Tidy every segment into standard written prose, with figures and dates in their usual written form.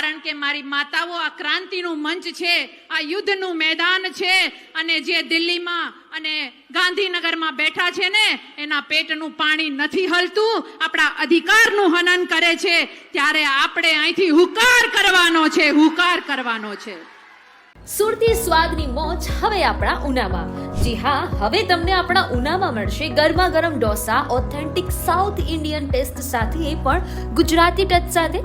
કારણ કે મારી માતાઓ આ ક્રાંતિનું મંચ છે, આ યુદ્ધનું મેદાન છે, અને જે દિલ્હીમાં અને ગાંધીનગરમાં બેઠા છે ને એના પેટનું પાણી નથી હલતું, આપણા અધિકારનું હનન કરે છે, ત્યારે આપણે અહીંથી હુકાર કરવાનો છે, હુકાર કરવાનો છે. સુરતી સ્વાદની મોજ હવે આપણા ઉનામાં. જી હા, હવે તમને આપણા ઉનામાં મળશે ગરમા ગરમ dosa, authentic south Indian test સાથે પણ ગુજરાતી ટચ સાથે.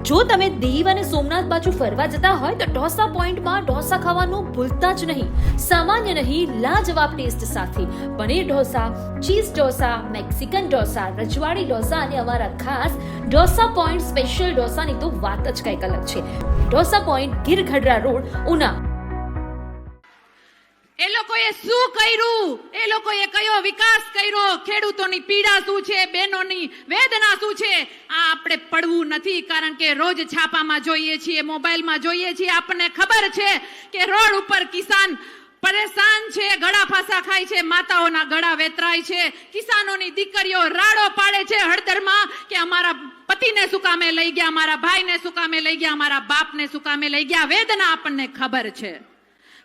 જો તમે દીવ અને સોમનાથ બાજુ ફરવા જતા હોય તો ઢોસા પોઈન્ટમાં ઢોસા ખાવાનું ભૂલતા જ નહીં. સામાન્ય નહીં, લાજવાબ ટેસ્ટ સાથે પનીર ઢોસા, ચીઝ ઢોસા, મેક્સિકન ઢોસા, રજવાડી ઢોસા અને અમારા ખાસ ઢોસા પોઈન્ટ સ્પેશિયલ ઢોસાની તો વાત જ કંઈક અલગ છે. Dosa point, Girgadhada road, Una. એ લોકોએ શું કર્યું? એ લોકોએ કયો વિકાસ કર્યો? ખેડૂતોની પીડા શું છે? બહેનોની વેદના શું છે? આ આપણે પડવું નથી, કારણ કે રોજ છાપામાં જોઈએ છીએ, મોબાઈલમાં જોઈએ છીએ, આપણને ખબર છે કે રોડ ઉપર કિસાન પરેશાન છે, ગળા ફાંસા ખાય છે, માતાઓના ગળા વેતરાય છે, કિસાનોની દીકરીઓ રાડો પાડે છે હળદરમાં કે અમારા પતિને શું કામે લઈ ગયા, અમારા ભાઈને શું કામે લઈ ગયા, અમારા બાપને શું કામે લઈ ગયા. વેદના આપણને ખબર છે.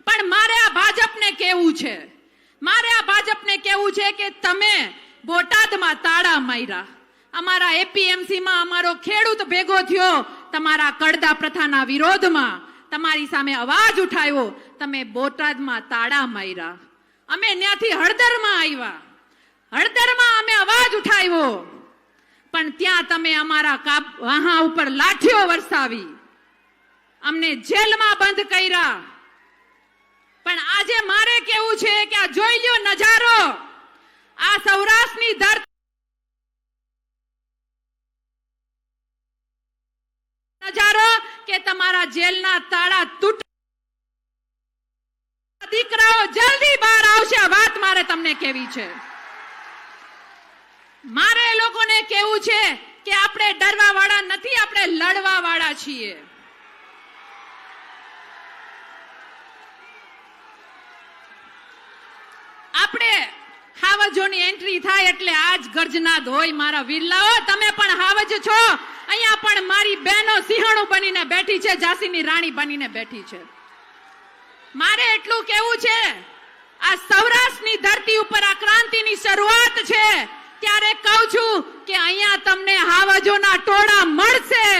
પણ મારે આ ભાજપને કેવું છે, મારે આ ભાજપને કેવું છે કે તમે બોટાદમાં તાળા માર્યા, અમારા એપીએમસીમાં અમારો ખેડૂત ભેગો થયો, તમારા કડદા પ્રથાના વિરોધમાં તમારી સામે અવાજ ઉઠાવ્યો, તમે બોટાદમાં તાળા માર્યા. અમે ત્યાંથી હળદરમાં આવ્યા, હળદરમાં અમે અવાજ ઉઠાવ્યો, પણ ત્યાં તમે અમારા વાહા ઉપર લાઠીઓ વરસાવી, અમને જેલમાં બંધ કર્યા. પણ આજે મારે કેવું છે કે આ જોઈ લ્યો નજારો, આ સૌરાષ્ટ્રની ધરતી નજારો કે તમારા જેલના તાળા તૂટ, દીકરાઓ જલ્દી બહાર આવશે. આ વાત મારે તમને કેવી છે. મારે એ લોકોને કેવું છે કે આપણે ડરવા વાળા નથી, આપણે લડવા વાળા છીએ. આપણે હાવજોની એન્ટ્રી થાય એટલે આજ ગર્જનાદ હોય. મારા વીરલાઓ, તમે પણ હાવજ છો. અહીંયા પણ મારી બહેનો સિંહણું બનીને બેઠી છે, ઝાંસીની રાણી બનીને બેઠી છે. મારે એટલું કેવું છે, આ સૌરાષ્ટ્રની ધરતી ઉપર આ ક્રાંતિની શરૂઆત છે, ત્યારે કહું છું કે અહીંયા તમને હાવજોના ટોળા મળશે,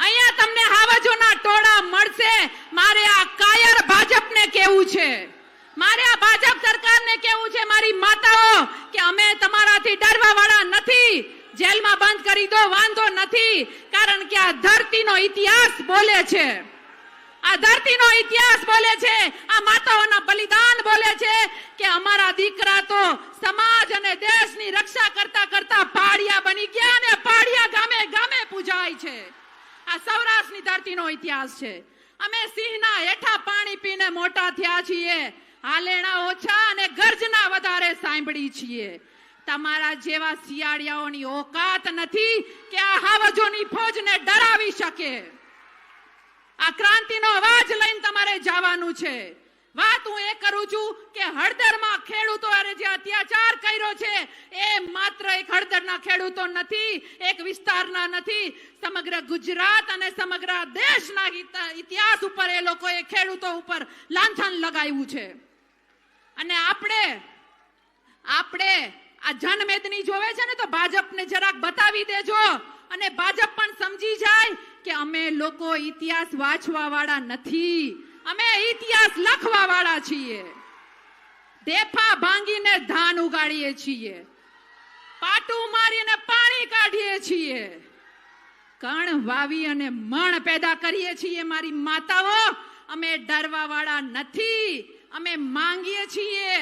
અહીંયા તમને હાવજોના ટોળા મળશે. મારે આ કાયર ભાજપને કેવું છે, મારે આ ભાજપ સરકારને કેવું છે, મારી માતાઓ, કે અમે તમારાથી ડરવા વાળા નથી. જેલમાં બંધ કરી દો, વાંધો નથી, કારણ કે આ ધરતીનો ઇતિહાસ બોલે છે, આ ધરતીનો ઇતિહાસ બોલે છે, આ માતાઓના બલિદાન બોલે છે કે અમારા દીકરા તો સમાજ અને દેશની રક્ષા કરતા કરતા પાડિયા બની ગયા અને પાડિયા ગામે ગામે પૂજાય છે. આ સૌરાષ્ટ્રની ધરતીનો ઇતિહાસ છે. અમે સિંહના હેઠા પાણી પીને મોટા થયા છીએ, હાલેણા ઓછા અને ગર્જના વધારે સાંભળી છીએ. તમારા જેવા શિયાળિયાઓની ઓકાત નથી કે આ હાવજોની ફોજને ડરાવી શકે. આ ક્રાંતિનો અવાજ લઈને તમારે જવાનું છે. વાત હું એ કરું છું કે હળદરમાં ખેડૂતો જે અત્યાચાર કર્યો છે એ માત્ર એક હળદરના ખેડૂતો નથી, એક વિસ્તારના નથી, સમગ્ર ગુજરાત અને સમગ્ર દેશના ઇતિહાસ ઉપર એ લોકોએ ખેડૂતો ઉપર લાંછન લગાવ્યું છે. અને આપણે આ જનમેદની જોવે છે ને, તો ભાજપને જરાક બતાવી દેજો, અને ભાજપ પણ સમજી જાય કે અમે લોકો ઇતિહાસ વાંચવા વાળા નથી, અમે ઇતિહાસ લખવા વાળા છીએ. દેફા ભાંગીને ધાન ઉગાડીએ છીએ, પાટું મારીને પાણી કાઢીએ છીએ, કણ વાવી અને મણ પેદા કરીએ છીએ. મારી માતાઓ, અમે ડરવા વાળા નથી, અમે માંગીએ છીએ,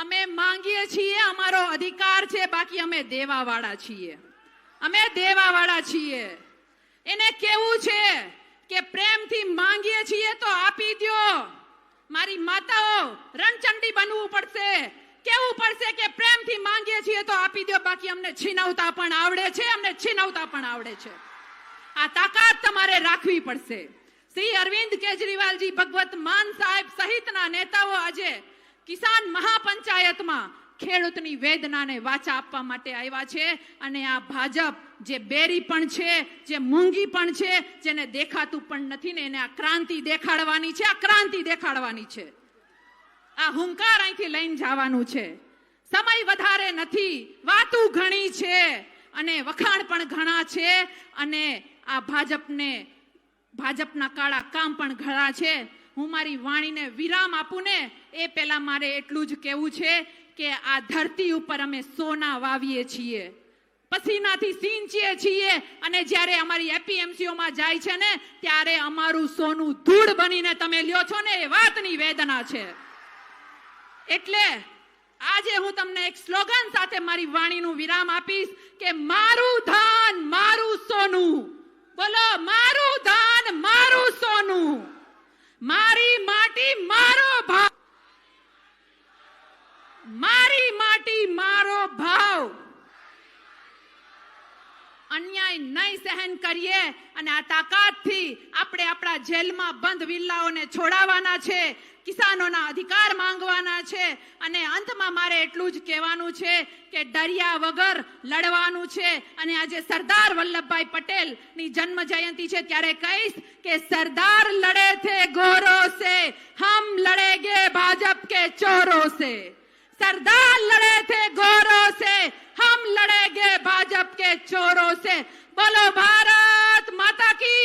અમે માંગીએ છીએ, અમારો અધિકાર છે, બાકી અમે દેવા વાળા છીએ, અમે દેવા વાળા છીએ. એને કેવું છે કે પ્રેમથી માંગીએ છીએ તો આપી દો. મારી માતાઓ, રણચંડી બનવું પડશે, કેવું પડશે કે પ્રેમથી માંગીએ છીએ તો આપી દો, બાકી અમને છીનવતા પણ આવડે છે, અમને છીનવતા પણ આવડે છે. આ તાકાત તમારે રાખવી પડશે. શ્રી અરવિંદ કેજરીવાલજી, ભગવત માન સાહેબ સહિતના નેતાઓ આજે કિસાન મહાપંચાયતમાં ખેડૂતની વેદનાને વાચા આપવા માટે આવ્યા છે. અને આ ભાજપ જે બેરી પણ છે, જે મૂંગી પણ છે, જેને દેખાતું પણ નથી ને, એને આ ક્રાંતિ દેખાડવાની છે. આ ક્રાંતિ દેખાડવાની છે. આ હુંકાર અહીંથી લઈને જવાનું છે. સમય વધારે નથી, વાતું ઘણી છે અને વખાણ પણ ઘણા છે. અને આ ભાજપના કાળા કામ પણ ઘણા છે. હું મારી વાણીને વિરામ આપું ને એ પહેલા મારે એટલું જ કહેવું છે કે આ ધરતી ઉપર અમે સોના વાવીએ છીએ, પસીનાથી સિંચીએ છીએ, અને જ્યારે અમારી એપીએમસીઓમાં જાય છે ને ત્યારે અમારું સોનું ધૂળ બનીને તમે લ્યો છો ને, એ વાતની વેદના છે. એટલે આજે હું તમને એક સ્લોગન સાથે મારી વાણીનું વિરામ આપીશ કે મારું ધાન મારું સોનું. બોલો, મારું ધાન મારું સોનું, મારી માટી મારો ભાવ, મારી માટી મારો ભાવ. અન્યાય નહીં સહન કરીએ અને આ તાકાતથી આપણે આપણા જેલમાં બંધ વિલ્લાઓને છોડાવવાના છે, કિસાનોના અધિકાર માંગવાના છે. અને અંતમાં મારે એટલું જ કહેવાનું છે કે ડર્યા વગર લડવાનું છે. અને આજે સરદાર વલ્લભભાઈ પટેલની જન્મ જયંતિ છે ત્યારે કહીશ કે સરદાર લડે થે ગોરો સે, હમ લડેગે ભાજપ કે ચોરો સે. सरदार लड़े थे गोरों से, हम लड़ेंगे भाजपा के चोरों से. बोलो भारत माता की.